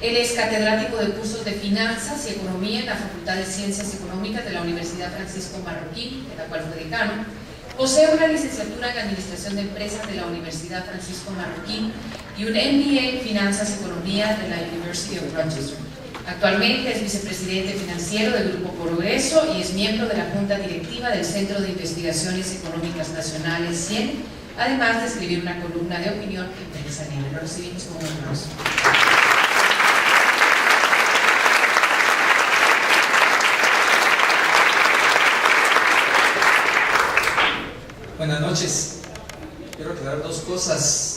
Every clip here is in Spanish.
Él es catedrático de cursos de Finanzas y Economía en la Facultad de Ciencias Económicas de la Universidad Francisco Marroquín, de la cual fue decano. Posee una licenciatura en Administración de Empresas de la Universidad Francisco Marroquín y un MBA en Finanzas y Economía de la University of Rochester. Actualmente es vicepresidente financiero del Grupo Progreso y es miembro de la Junta Directiva del Centro de Investigaciones Económicas Nacionales, CIEN, además de escribir una columna de opinión empresarial. Lo recibimos con un aplauso. Buenas noches. Quiero aclarar dos cosas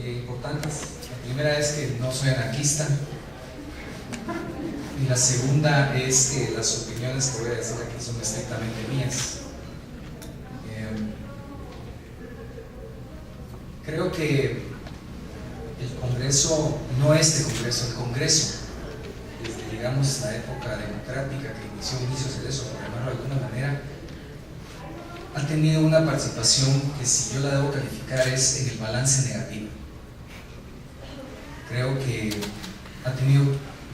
importantes. La primera es que no soy anarquista y la segunda es que las opiniones que voy a decir aquí son estrictamente mías. Creo que el Congreso, no este Congreso, el Congreso, desde digamos la época democrática que inició inicios de eso, por llamarlo de alguna manera, ha tenido una participación que, si yo la debo calificar, es en el balance negativo. Creo que ha tenido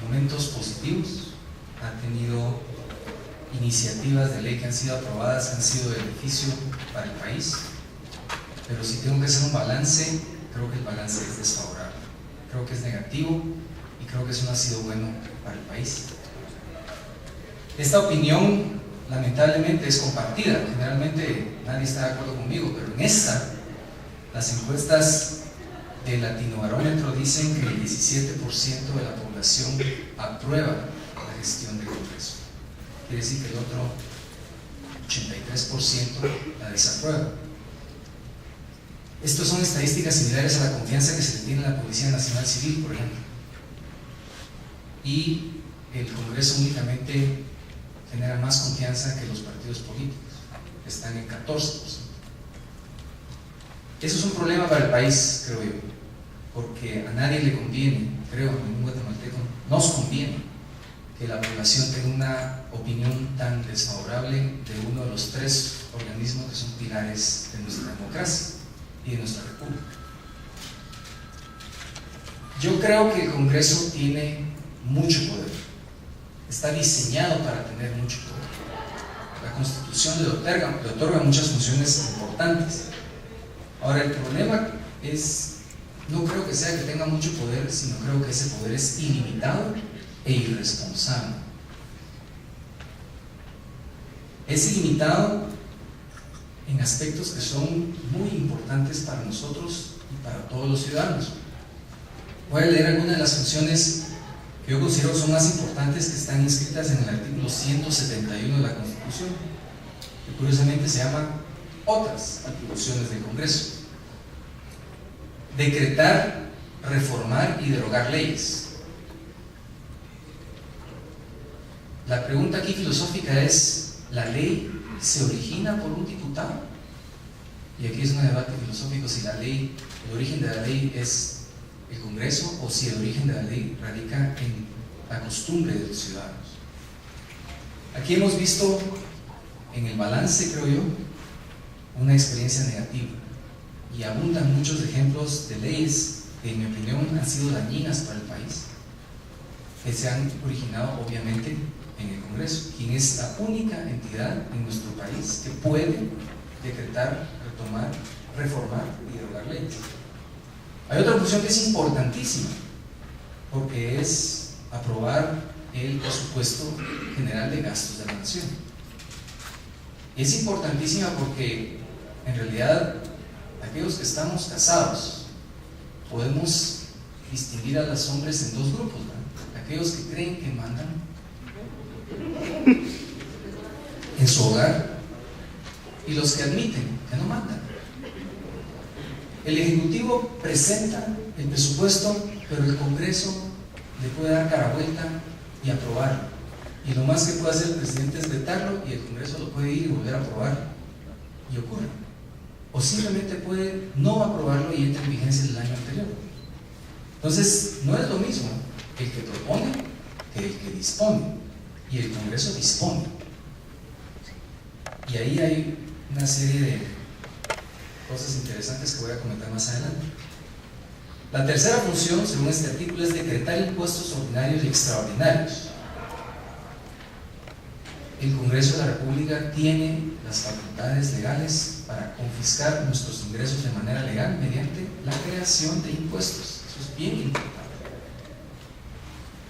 momentos positivos, ha tenido iniciativas de ley que han sido aprobadas, que han sido de beneficio para el país, pero si tengo que hacer un balance, creo que el balance es desfavorable, creo que es negativo y creo que eso no ha sido bueno para el país. Esta opinión lamentablemente es compartida, generalmente nadie está de acuerdo conmigo, pero en esta, las encuestas del Latinobarómetro dicen que el 17% de la población aprueba la gestión del Congreso. Quiere decir que el otro 83% la desaprueba. Estas son estadísticas similares a la confianza que se le tiene a la Policía Nacional Civil, por ejemplo. Y el Congreso únicamente genera más confianza que los partidos políticos, que están en 14%. Eso es un problema para el país, creo yo, porque a nadie le conviene, creo, a ningún guatemalteco nos conviene que la población tenga una opinión tan desfavorable de uno de los tres organismos que son pilares de nuestra democracia y de nuestra república. Yo creo que el Congreso tiene mucho poder. Está diseñado para tener mucho poder. La Constitución le otorga muchas funciones importantes. Ahora, el problema es, no creo que sea que tenga mucho poder, sino creo que ese poder es ilimitado e irresponsable. Es ilimitado en aspectos que son muy importantes para nosotros y para todos los ciudadanos. Voy a leer algunas de las funciones que yo considero son más importantes, que están inscritas en el artículo 171 de la Constitución, que curiosamente se llama otras atribuciones del Congreso. Decretar, reformar y derogar leyes. La pregunta aquí filosófica es: ¿la ley se origina por un diputado? Y aquí es un debate filosófico si la ley, el origen de la ley es el Congreso, o si el origen de la ley radica en la costumbre de los ciudadanos. Aquí hemos visto en el balance, creo yo, una experiencia negativa, y abundan muchos ejemplos de leyes que, en mi opinión, han sido dañinas para el país, que se han originado obviamente en el Congreso, quien es la única entidad en nuestro país que puede decretar, retomar, reformar y derogar leyes. Hay otra función que es importantísima, porque es aprobar el presupuesto general de gastos de la nación. Es importantísima porque, en realidad, aquellos que estamos casados podemos distinguir a los hombres en dos grupos, ¿verdad? Aquellos que creen que mandan en su hogar y los que admiten que no mandan. El Ejecutivo presenta el presupuesto, pero el Congreso le puede dar cara vuelta y aprobarlo. Y lo más que puede hacer el presidente es vetarlo, y el Congreso lo puede ir y volver a aprobar, y ocurre. O simplemente puede no aprobarlo y entra en vigencia el año anterior. Entonces, no es lo mismo el que propone que el que dispone, y el Congreso dispone. Y ahí hay una serie de cosas interesantes que voy a comentar más adelante. La tercera función, según este artículo, es decretar impuestos ordinarios y extraordinarios. El Congreso de la República tiene las facultades legales para confiscar nuestros ingresos de manera legal mediante la creación de impuestos. Eso es bien importante.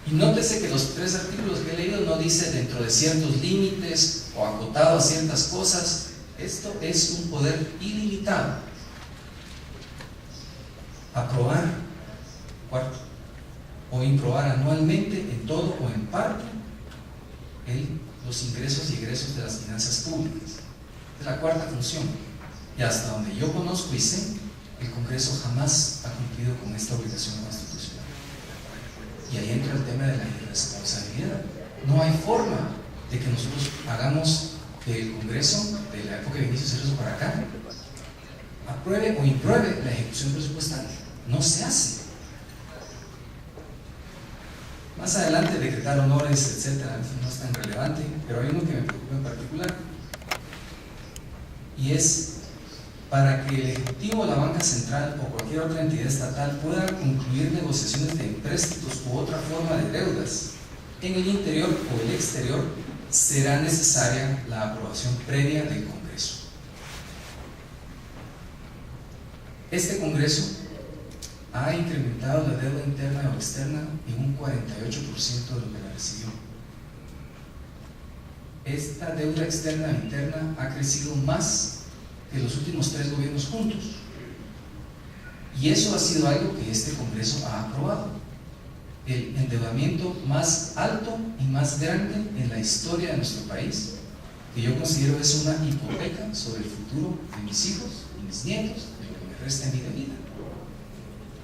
Y nótese que los 3 artículos que he leído no dice dentro de ciertos límites o acotado a ciertas cosas. Esto es un poder ilimitado. Aprobar, cuarto, o improbar anualmente en todo o en parte los ingresos y egresos de las finanzas públicas. Es la cuarta función. Y hasta donde yo conozco y sé, el Congreso jamás ha cumplido con esta obligación constitucional. Y ahí entra el tema de la irresponsabilidad. No hay forma de que nosotros hagamos que el Congreso, de la época de Vinicio Cerezo para acá, apruebe o impruebe la ejecución presupuestaria. No se hace. Más adelante decretar honores, etcétera, no es tan relevante, pero hay uno que me preocupa en particular, y es para que el Ejecutivo, la Banca Central o cualquier otra entidad estatal pueda concluir negociaciones de empréstitos u otra forma de deudas en el interior o el exterior, será necesaria la aprobación previa del Congreso. Este Congreso ha incrementado la deuda interna o externa en un 48% de lo que la recibió. Esta deuda externa e interna ha crecido más que los últimos 3 gobiernos juntos. Y eso ha sido algo que este Congreso ha aprobado. El endeudamiento más alto y más grande en la historia de nuestro país, que yo considero es una hipoteca sobre el futuro de mis hijos y mis nietos, de lo que me resta en mi vida.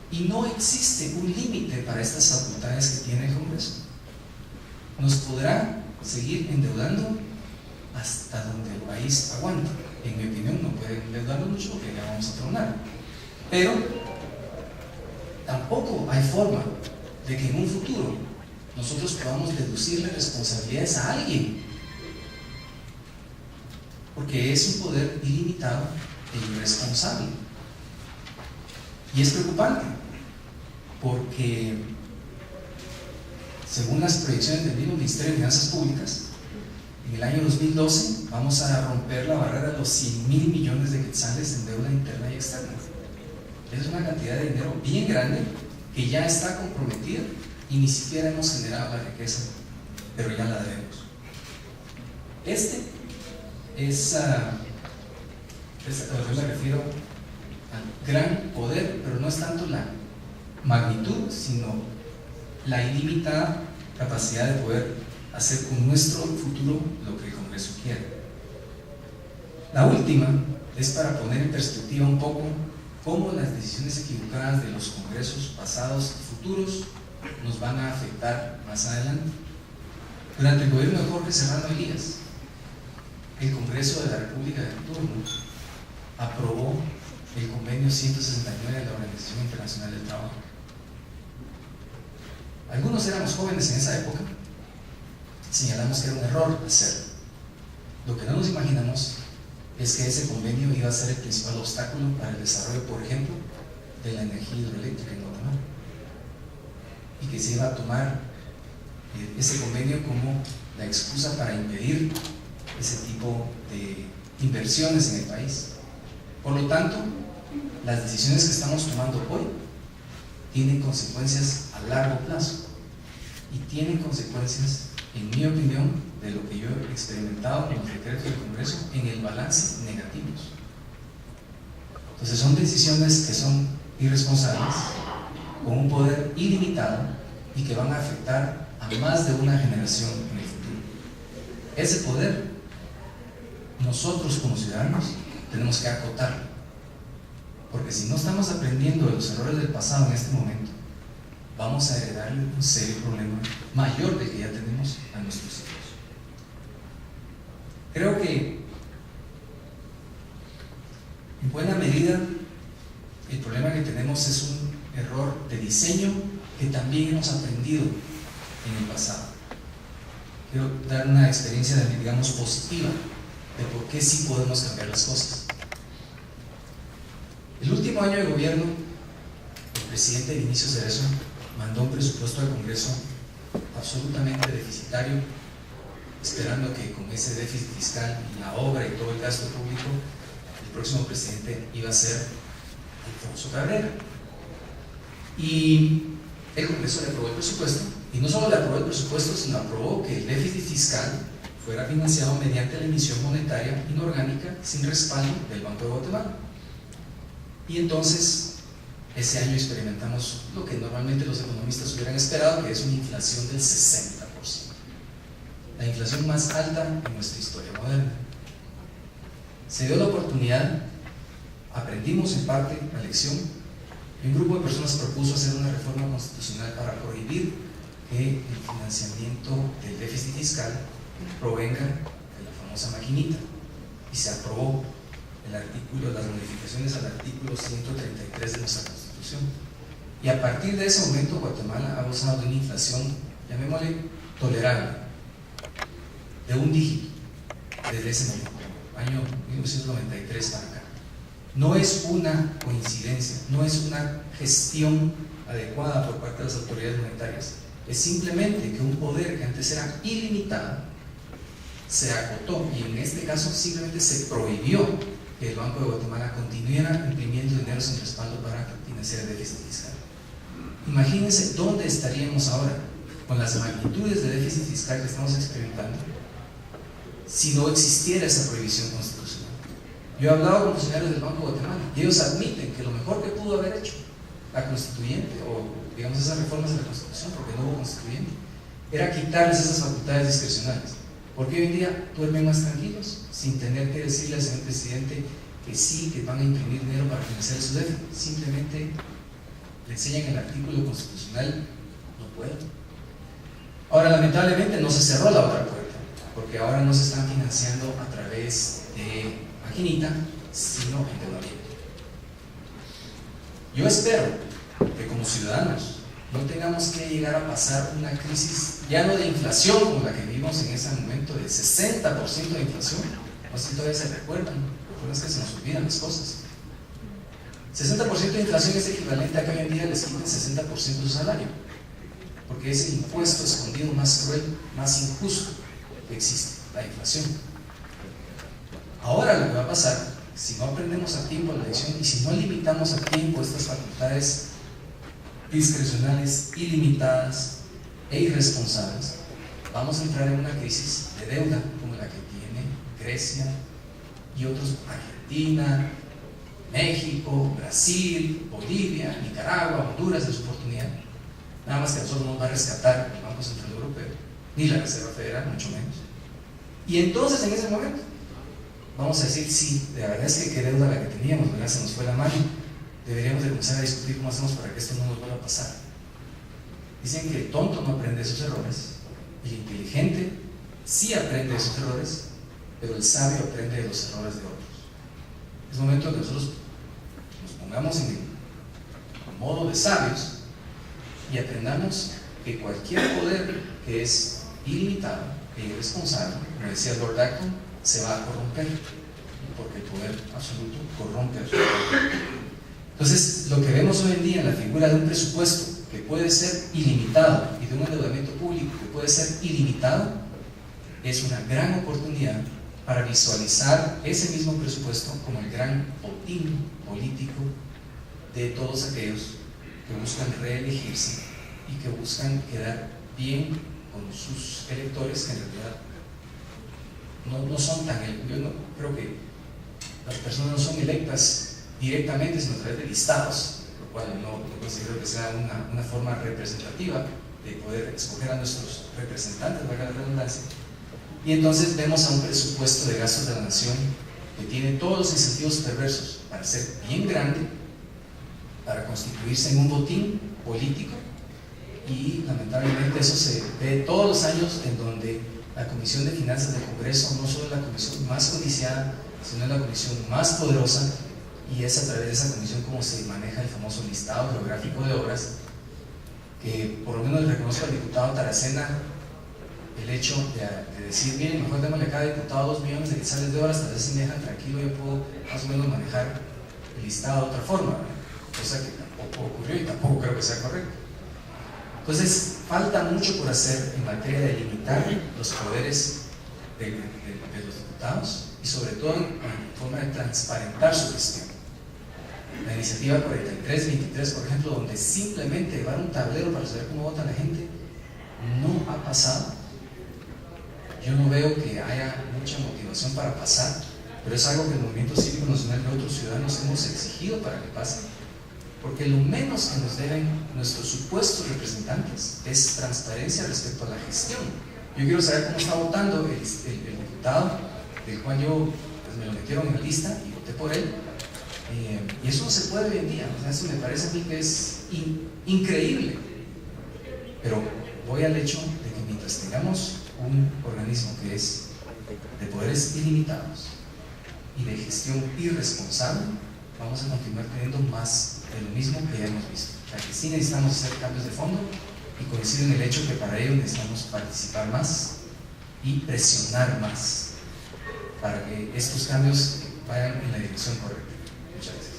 Y no existe un límite para estas facultades que tiene el Congreso. Nos podrá seguir endeudando hasta donde el país aguanta. En mi opinión, no puede endeudarnos mucho porque ya vamos a tronar. Pero tampoco hay forma de que en un futuro nosotros podamos deducirle responsabilidades a alguien, porque es un poder ilimitado e irresponsable. Y es preocupante, porque según las proyecciones del mismo Ministerio de Finanzas Públicas, en el año 2012 vamos a romper la barrera de los 100.000 millones de quetzales en deuda interna y externa. Es una cantidad de dinero bien grande que ya está comprometida y ni siquiera hemos generado la riqueza, pero ya la debemos. Yo me refiero al gran poder, pero no es tanto la magnitud, sino la ilimitada capacidad de poder hacer con nuestro futuro lo que el Congreso quiere. La última es para poner en perspectiva un poco cómo las decisiones equivocadas de los congresos pasados y futuros nos van a afectar más adelante. Durante el gobierno de Jorge Serrano Elías, el Congreso de la República de turno aprobó el convenio 169 de la Organización Internacional del Trabajo. Algunos éramos jóvenes en esa época, señalamos que era un error hacerlo. Lo que no nos imaginamos es que ese convenio iba a ser el principal obstáculo para el desarrollo, por ejemplo, de la energía hidroeléctrica en Guatemala, y que se iba a tomar ese convenio como la excusa para impedir ese tipo de inversiones en el país. Por lo tanto, las decisiones que estamos tomando hoy tienen consecuencias a largo plazo y tienen consecuencias, en mi opinión, de lo que yo he experimentado con los decretos del Congreso, en el balance negativos. Entonces son decisiones que son irresponsables, con un poder ilimitado y que van a afectar a más de una generación en el futuro. Ese poder nosotros como ciudadanos tenemos que acotarlo, porque si no estamos aprendiendo de los errores del pasado en este momento, vamos a heredarle un serio problema mayor del que ya tenemos a nuestros hijos. Creo que en buena medida el problema que tenemos es un error de diseño que también hemos aprendido en el pasado. Quiero dar una experiencia, digamos, positiva de por qué sí podemos cambiar las cosas. El último año de gobierno, el presidente Vinicio Cerezo mandó un presupuesto al Congreso absolutamente deficitario, esperando que con ese déficit fiscal y la obra y todo el gasto público, el próximo presidente iba a ser Alfonso Cabrera. Y el Congreso le aprobó el presupuesto, y no solo le aprobó el presupuesto, sino aprobó que el déficit fiscal fuera financiado mediante la emisión monetaria inorgánica sin respaldo del Banco de Guatemala. Y entonces, ese año experimentamos lo que normalmente los economistas hubieran esperado, que es una inflación del 60%. La inflación más alta en nuestra historia moderna. Se dio la oportunidad, aprendimos en parte la lección, y un grupo de personas propuso hacer una reforma constitucional para prohibir que el financiamiento del déficit fiscal provenga de la famosa maquinita, y se aprobó las modificaciones al artículo 133 de nuestra Constitución. Y a partir de ese momento Guatemala ha gozado de una inflación, llamémosle tolerable, de un dígito desde ese momento, año 1993 para acá. No es una coincidencia, no es una gestión adecuada por parte de las autoridades monetarias, es simplemente que un poder que antes era ilimitado se acotó, y en este caso simplemente se prohibió que el Banco de Guatemala continuara imprimiendo dinero sin respaldo para financiar el déficit fiscal. Imagínense dónde estaríamos ahora con las magnitudes de déficit fiscal que estamos experimentando si no existiera esa prohibición constitucional. Yo he hablado con funcionarios del Banco de Guatemala y ellos admiten que lo mejor que pudo haber hecho la constituyente, o digamos esas reformas de la Constitución, porque no hubo constituyente, era quitarles esas facultades discrecionales, porque hoy en día duermen más tranquilos sin tener que decirle al señor presidente que sí, que van a imprimir dinero para financiar su déficit. Simplemente le enseñan el artículo constitucional, no puedo. Ahora, lamentablemente no se cerró la otra puerta, porque ahora no se están financiando a través de maquinita, sino endeudamiento. Yo espero que como ciudadanos no tengamos que llegar a pasar una crisis ya no de inflación como la que vivimos en ese momento, de 60% de inflación. No sé si todavía se recuerdan, es que se nos olvidan las cosas. 60% de inflación es equivalente a que hoy en día les quiten 60% de su salario, porque es el impuesto escondido más cruel, más injusto que existe, la inflación. Ahora lo que va a pasar, si no aprendemos a tiempo la lección y si no limitamos a tiempo estas facultades discrecionales, ilimitadas e irresponsables, vamos a entrar en una crisis de deuda como la que tiene Grecia y otros, Argentina, México, Brasil, Bolivia, Nicaragua, Honduras, de su oportunidad. Nada más que a nosotros no nos va a rescatar el Banco Central Europeo, ni la Reserva Federal, mucho menos. Y entonces en ese momento vamos a decir, sí, de verdad es que qué deuda la que teníamos, ¿verdad? Se nos fue la mano. Deberíamos de comenzar a discutir cómo hacemos para que esto no nos vuelva a pasar. Dicen que el tonto no aprende de sus errores, el inteligente sí aprende de sus errores, pero el sabio aprende de los errores de otros. Es momento que nosotros nos pongamos en el modo de sabios y aprendamos que cualquier poder que es ilimitado e irresponsable, como decía Lord Acton, se va a corromper, porque el poder absoluto corrompe absolutamente. Entonces, lo que vemos hoy en día en la figura de un presupuesto que puede ser ilimitado y de un endeudamiento público que puede ser ilimitado, es una gran oportunidad para visualizar ese mismo presupuesto como el gran botín político de todos aquellos que buscan reelegirse y que buscan quedar bien con sus electores, que en realidad no son tan, yo no creo que las personas no son electas directamente, sino a través de listados, lo cual no considero que sea una forma representativa de poder escoger a nuestros representantes, valga la redundancia. Y entonces vemos a un presupuesto de gastos de la nación que tiene todos los incentivos perversos para ser bien grande, para constituirse en un botín político, y lamentablemente eso se ve todos los años, en donde la Comisión de Finanzas del Congreso no solo es la comisión más codiciada, sino es la comisión más poderosa, y es a través de esa comisión como se maneja el famoso listado geográfico de obras, que por lo menos le reconozco al diputado Taracena el hecho de decir, miren, mejor démosle a cada diputado 2 millones de quetzales de horas, tal vez si me dejan tranquilo yo puedo más o menos manejar el listado de otra forma, cosa que tampoco ocurrió y tampoco creo que sea correcto. Entonces, falta mucho por hacer en materia de limitar los poderes de los diputados y sobre todo en forma de transparentar su gestión. La iniciativa 4323, por ejemplo, donde simplemente llevar un tablero para saber cómo vota la gente, no ha pasado. Yo no veo que haya mucha motivación para pasar, pero es algo que el Movimiento Cívico Nacional y otros ciudadanos hemos exigido para que pase, porque lo menos que nos deben nuestros supuestos representantes es transparencia respecto a la gestión. Yo quiero saber cómo está votando el diputado del cual yo pues, me lo metieron en la lista y voté por él, y eso no se puede hoy en día. O sea, eso me parece a mí que es increíble, pero voy al hecho de que mientras tengamos un organismo que es de poderes ilimitados y de gestión irresponsable, vamos a continuar teniendo más de lo mismo que ya hemos visto. O sea, que sí necesitamos hacer cambios de fondo y coincido en el hecho que para ello necesitamos participar más y presionar más para que estos cambios vayan en la dirección correcta. Muchas gracias.